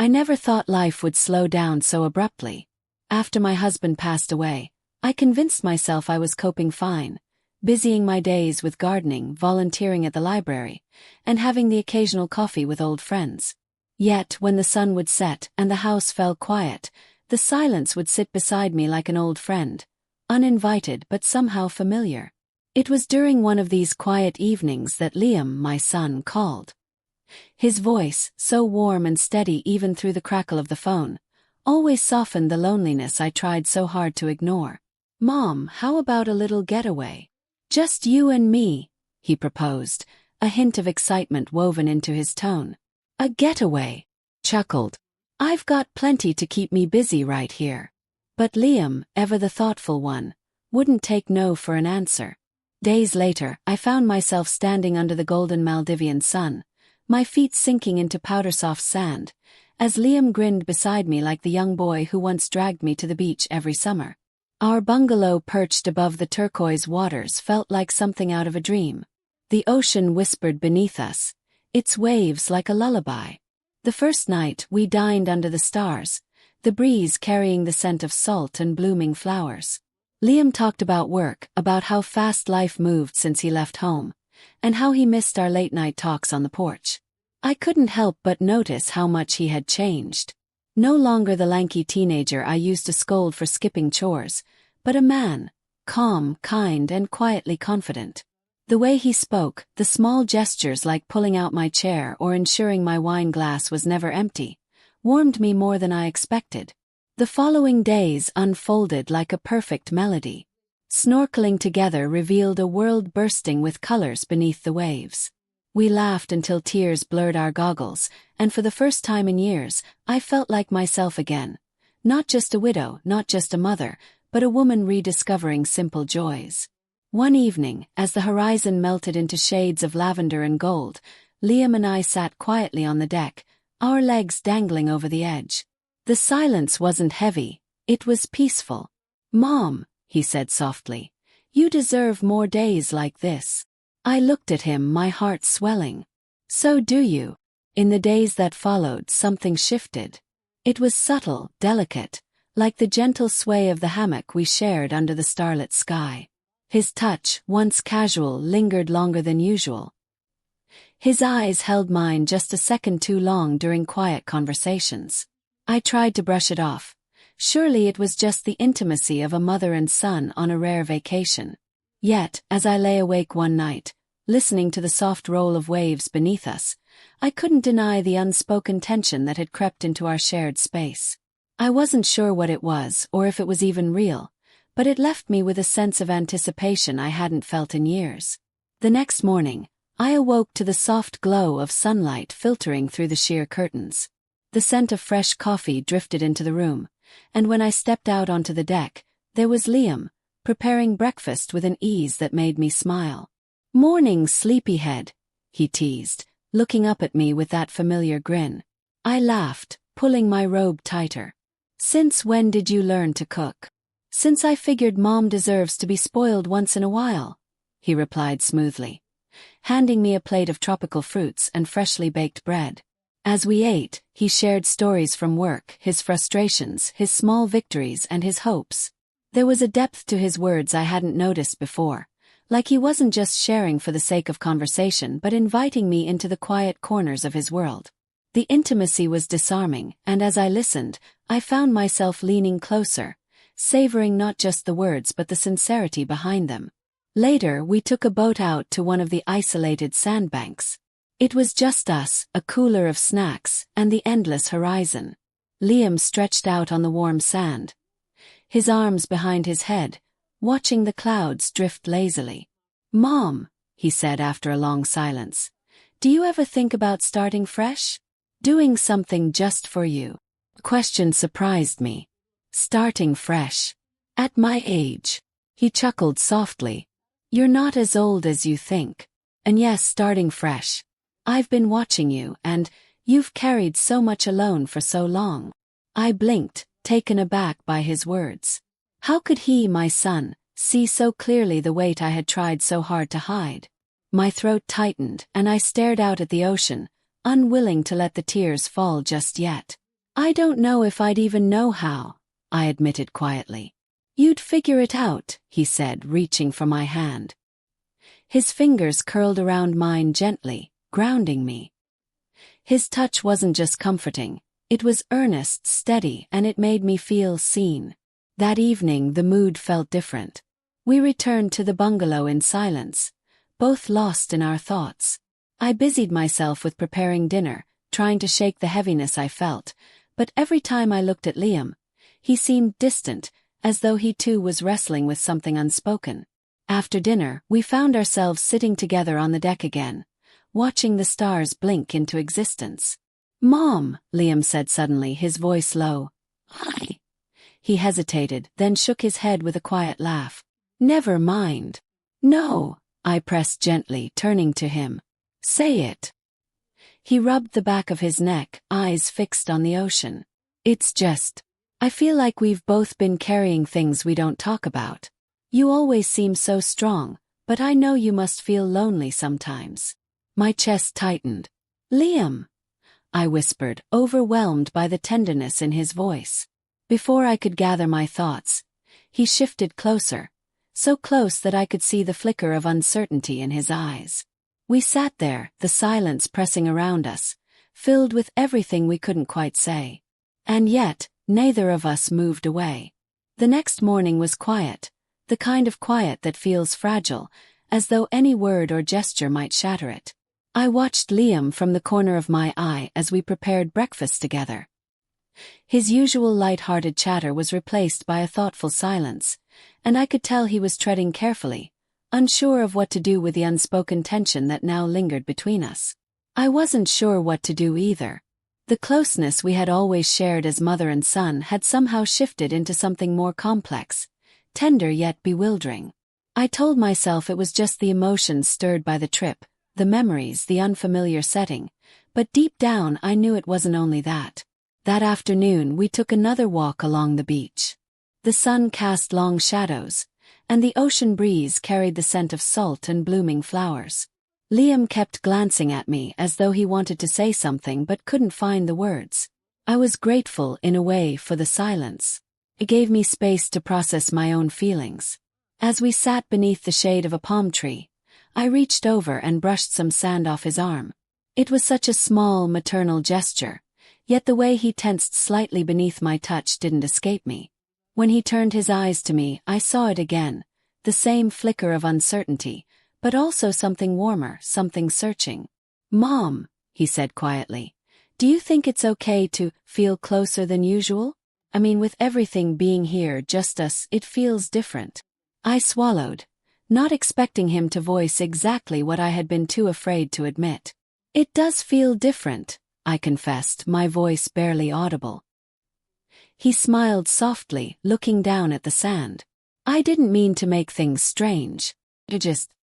I never thought life would slow down so abruptly. After my husband passed away, I convinced myself I was coping fine, busying my days with gardening, volunteering at the library, and having the occasional coffee with old friends. Yet, when the sun would set and the house fell quiet, the silence would sit beside me like an old friend, uninvited but somehow familiar. It was during one of these quiet evenings that Liam, my son, called. His voice, so warm and steady even through the crackle of the phone, always softened the loneliness I tried so hard to ignore. "Mom, how about a little getaway? Just you and me," he proposed, a hint of excitement woven into his tone. "A getaway," chuckled. "I've got plenty to keep me busy right here." But Liam, ever the thoughtful one, wouldn't take no for an answer. Days later, I found myself standing under the golden Maldivian sun, my feet sinking into powder-soft sand, as Liam grinned beside me like the young boy who once dragged me to the beach every summer. Our bungalow perched above the turquoise waters felt like something out of a dream. The ocean whispered beneath us, its waves like a lullaby. The first night we dined under the stars, the breeze carrying the scent of salt and blooming flowers. Liam talked about work, about how fast life moved since he left home, and how he missed our late-night talks on the porch. I couldn't help but notice how much he had changed. No longer the lanky teenager I used to scold for skipping chores, but a man, calm, kind, and quietly confident. The way he spoke, the small gestures like pulling out my chair or ensuring my wine glass was never empty, warmed me more than I expected. The following days unfolded like a perfect melody. Snorkeling together revealed a world bursting with colors beneath the waves. We laughed until tears blurred our goggles, and for the first time in years, I felt like myself again. Not just a widow, not just a mother, but a woman rediscovering simple joys. One evening, as the horizon melted into shades of lavender and gold, Liam and I sat quietly on the deck, our legs dangling over the edge. The silence wasn't heavy, it was peaceful. "Mom," he said softly, "you deserve more days like this." I looked at him, my heart swelling. "So do you." In the days that followed, something shifted. It was subtle, delicate, like the gentle sway of the hammock we shared under the starlit sky. His touch, once casual, lingered longer than usual. His eyes held mine just a second too long during quiet conversations. I tried to brush it off. Surely it was just the intimacy of a mother and son on a rare vacation. Yet, as I lay awake one night, listening to the soft roll of waves beneath us, I couldn't deny the unspoken tension that had crept into our shared space. I wasn't sure what it was or if it was even real, but it left me with a sense of anticipation I hadn't felt in years. The next morning, I awoke to the soft glow of sunlight filtering through the sheer curtains. The scent of fresh coffee drifted into the room, and when I stepped out onto the deck, there was Liam, preparing breakfast with an ease that made me smile. "Morning, sleepyhead," he teased, looking up at me with that familiar grin. I laughed, pulling my robe tighter. "Since when did you learn to cook?" "Since I figured Mom deserves to be spoiled once in a while," he replied smoothly, handing me a plate of tropical fruits and freshly baked bread. As we ate, he shared stories from work, his frustrations, his small victories, and his hopes. There was a depth to his words I hadn't noticed before, like he wasn't just sharing for the sake of conversation but inviting me into the quiet corners of his world. The intimacy was disarming, and as I listened, I found myself leaning closer, savoring not just the words but the sincerity behind them. Later, we took a boat out to one of the isolated sandbanks. It was just us, a cooler of snacks, and the endless horizon. Liam stretched out on the warm sand, his arms behind his head, watching the clouds drift lazily. "Mom," he said after a long silence, "do you ever think about starting fresh? Doing something just for you?" The question surprised me. Starting fresh? At my age? He chuckled softly. "You're not as old as you think. And yes, starting fresh. I've been watching you, and you've carried so much alone for so long." I blinked, taken aback by his words. How could he, my son, see so clearly the weight I had tried so hard to hide? My throat tightened, and I stared out at the ocean, unwilling to let the tears fall just yet. I don't know if I'd even know how, I admitted quietly. You'd figure it out, he said, reaching for my hand. His fingers curled around mine gently, grounding me. His touch wasn't just comforting, it was earnest, steady, and it made me feel seen. That evening the mood felt different. We returned to the bungalow in silence, both lost in our thoughts. I busied myself with preparing dinner, trying to shake the heaviness I felt, but every time I looked at Liam, he seemed distant, as though he too was wrestling with something unspoken. After dinner, we found ourselves sitting together on the deck again, watching the stars blink into existence. "Mom," Liam said suddenly, his voice low. "Hi." He hesitated, then shook his head with a quiet laugh. "Never mind." "No," I pressed gently, turning to him. "Say it." He rubbed the back of his neck, eyes fixed on the ocean. "It's just, I feel like we've both been carrying things we don't talk about. You always seem so strong, but I know you must feel lonely sometimes." My chest tightened. "Liam," I whispered, overwhelmed by the tenderness in his voice. Before I could gather my thoughts, he shifted closer, so close that I could see the flicker of uncertainty in his eyes. We sat there, the silence pressing around us, filled with everything we couldn't quite say. And yet, neither of us moved away. The next morning was quiet, the kind of quiet that feels fragile, as though any word or gesture might shatter it. I watched Liam from the corner of my eye as we prepared breakfast together. His usual light-hearted chatter was replaced by a thoughtful silence, and I could tell he was treading carefully, unsure of what to do with the unspoken tension that now lingered between us. I wasn't sure what to do either. The closeness we had always shared as mother and son had somehow shifted into something more complex, tender yet bewildering. I told myself it was just the emotions stirred by the trip, the memories, the unfamiliar setting, but deep down I knew it wasn't only that. That afternoon we took another walk along the beach. The sun cast long shadows, and the ocean breeze carried the scent of salt and blooming flowers. Liam kept glancing at me as though he wanted to say something but couldn't find the words. I was grateful, in a way, for the silence. It gave me space to process my own feelings. As we sat beneath the shade of a palm tree, I reached over and brushed some sand off his arm. It was such a small, maternal gesture, yet the way he tensed slightly beneath my touch didn't escape me. When he turned his eyes to me, I saw it again, the same flicker of uncertainty, but also something warmer, something searching. "Mom," he said quietly, "do you think it's okay to feel closer than usual? I mean, with everything being here, just us, it feels different." I swallowed, not expecting him to voice exactly what I had been too afraid to admit. "It does feel different," I confessed, my voice barely audible. He smiled softly, looking down at the sand. "I didn't mean to make things strange.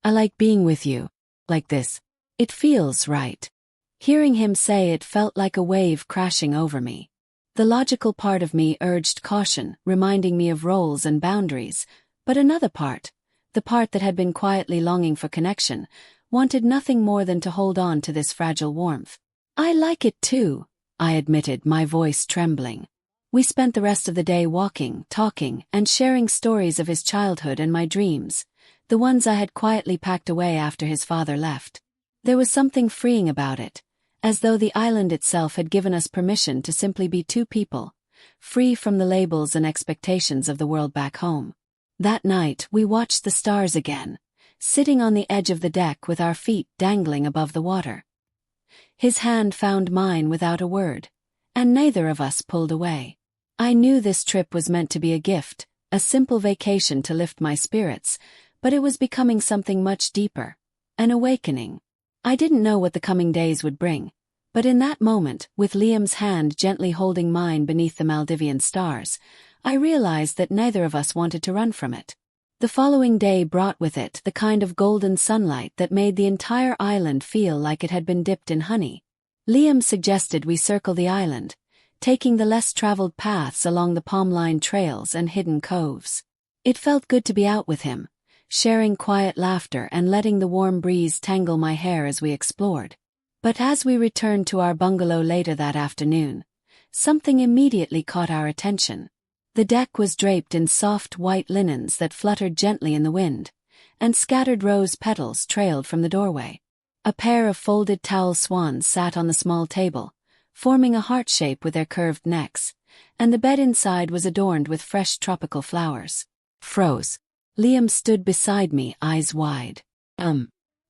I like being with you. Like this. It feels right." Hearing him say it felt like a wave crashing over me. The logical part of me urged caution, reminding me of roles and boundaries, but another part, the part that had been quietly longing for connection, wanted nothing more than to hold on to this fragile warmth. "I like it too," I admitted, my voice trembling. We spent the rest of the day walking, talking, and sharing stories of his childhood and my dreams, the ones I had quietly packed away after his father left. There was something freeing about it, as though the island itself had given us permission to simply be two people, free from the labels and expectations of the world back home. That night we watched the stars again, sitting on the edge of the deck with our feet dangling above the water. His hand found mine without a word, and neither of us pulled away. I knew this trip was meant to be a gift, a simple vacation to lift my spirits, but it was becoming something much deeper, an awakening. I didn't know what the coming days would bring, but in that moment, with Liam's hand gently holding mine beneath the Maldivian stars, I realized that neither of us wanted to run from it. The following day brought with it the kind of golden sunlight that made the entire island feel like it had been dipped in honey. Liam suggested we circle the island, taking the less traveled paths along the palm-lined trails and hidden coves. It felt good to be out with him, sharing quiet laughter and letting the warm breeze tangle my hair as we explored. But as we returned to our bungalow later that afternoon, something immediately caught our attention. The deck was draped in soft white linens that fluttered gently in the wind, and scattered rose petals trailed from the doorway. A pair of folded towel swans sat on the small table, forming a heart shape with their curved necks, and the bed inside was adorned with fresh tropical flowers. Froze. Liam stood beside me, eyes wide.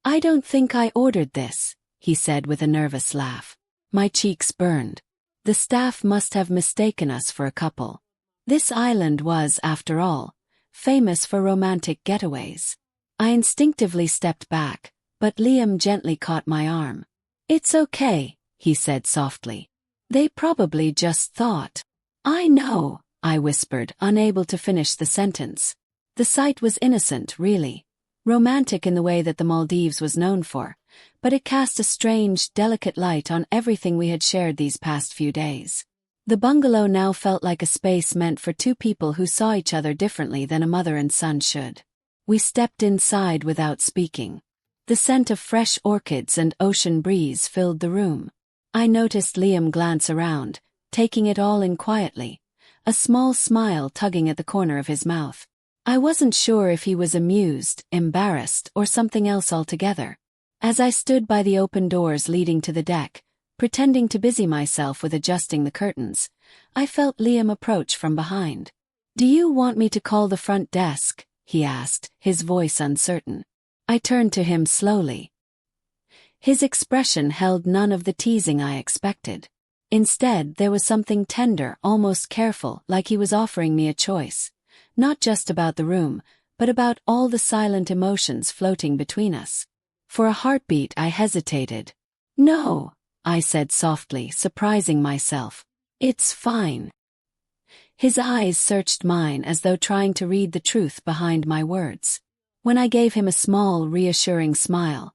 I don't think I ordered this, he said with a nervous laugh. My cheeks burned. The staff must have mistaken us for a couple. This island was, after all, famous for romantic getaways. I instinctively stepped back, but Liam gently caught my arm. It's okay, he said softly. They probably just thought. I know, I whispered, unable to finish the sentence. The sight was innocent, really. Romantic in the way that the Maldives was known for, but it cast a strange, delicate light on everything we had shared these past few days. The bungalow now felt like a space meant for two people who saw each other differently than a mother and son should. We stepped inside without speaking. The scent of fresh orchids and ocean breeze filled the room. I noticed Liam glance around, taking it all in quietly, a small smile tugging at the corner of his mouth. I wasn't sure if he was amused, embarrassed, or something else altogether. As I stood by the open doors leading to the deck, pretending to busy myself with adjusting the curtains, I felt Liam approach from behind. Do you want me to call the front desk? He asked, his voice uncertain. I turned to him slowly. His expression held none of the teasing I expected. Instead, there was something tender, almost careful, like he was offering me a choice. Not just about the room, but about all the silent emotions floating between us. For a heartbeat I hesitated. No, I said softly, surprising myself. It's fine. His eyes searched mine as though trying to read the truth behind my words. When I gave him a small, reassuring smile,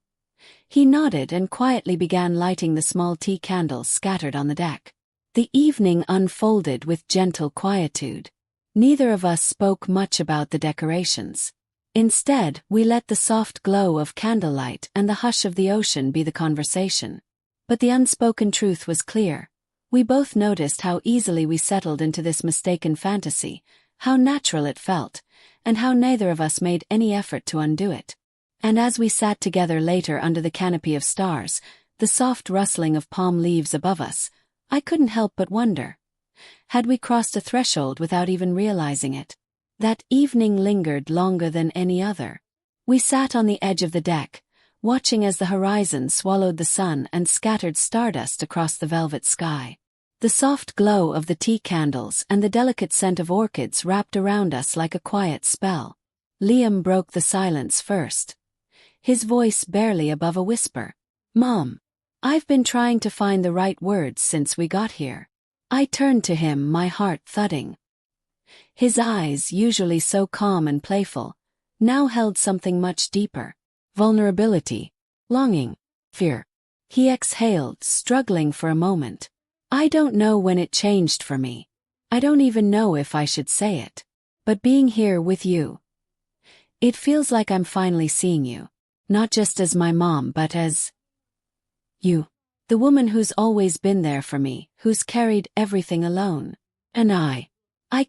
he nodded and quietly began lighting the small tea candles scattered on the deck. The evening unfolded with gentle quietude. Neither of us spoke much about the decorations. Instead, we let the soft glow of candlelight and the hush of the ocean be the conversation. But the unspoken truth was clear. We both noticed how easily we settled into this mistaken fantasy, how natural it felt, and how neither of us made any effort to undo it. And as we sat together later under the canopy of stars, the soft rustling of palm leaves above us, I couldn't help but wonder. Had we crossed a threshold without even realizing it? That evening lingered longer than any other. We sat on the edge of the deck, watching as the horizon swallowed the sun and scattered stardust across the velvet sky. The soft glow of the tea candles and the delicate scent of orchids wrapped around us like a quiet spell. Liam broke the silence first, his voice barely above a whisper. Mom, I've been trying to find the right words since we got here. I turned to him, my heart thudding. His eyes, usually so calm and playful, now held something much deeper. Vulnerability, longing, fear. He exhaled, struggling for a moment. I don't know when it changed for me. I don't even know if I should say it. But being here with you, it feels like I'm finally seeing you. Not just as my mom, but as you. The woman who's always been there for me, who's carried everything alone. And I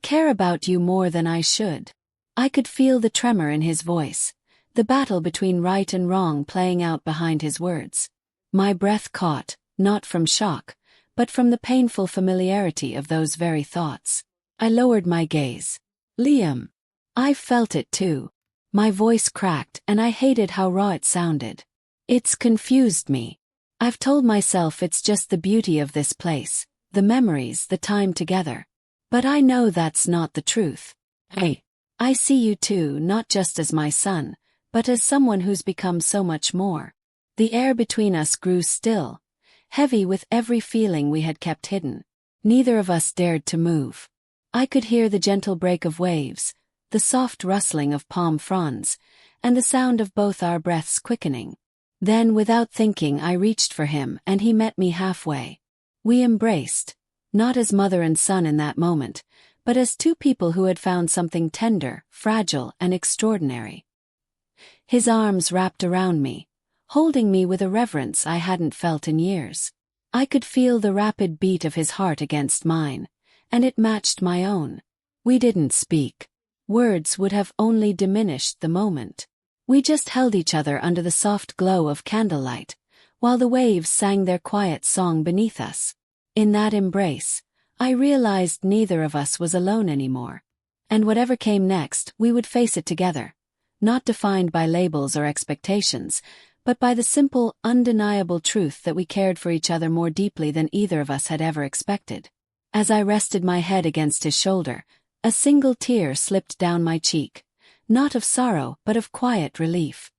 care about you more than I should. I could feel the tremor in his voice, the battle between right and wrong playing out behind his words. My breath caught, not from shock, but from the painful familiarity of those very thoughts. I lowered my gaze. Liam. I felt it too. My voice cracked and I hated how raw it sounded. It's confused me. I've told myself it's just the beauty of this place, the memories, the time together. But I know that's not the truth. I see you too, not just as my son, but as someone who's become so much more. The air between us grew still, heavy with every feeling we had kept hidden. Neither of us dared to move. I could hear the gentle break of waves, the soft rustling of palm fronds, and the sound of both our breaths quickening. Then, without thinking, I reached for him and he met me halfway. We embraced, not as mother and son in that moment, but as two people who had found something tender, fragile, and extraordinary. His arms wrapped around me, holding me with a reverence I hadn't felt in years. I could feel the rapid beat of his heart against mine, and it matched my own. We didn't speak. Words would have only diminished the moment. We just held each other under the soft glow of candlelight, while the waves sang their quiet song beneath us. In that embrace, I realized neither of us was alone anymore. And whatever came next, we would face it together, not defined by labels or expectations, but by the simple, undeniable truth that we cared for each other more deeply than either of us had ever expected. As I rested my head against his shoulder, a single tear slipped down my cheek, not of sorrow but of quiet relief.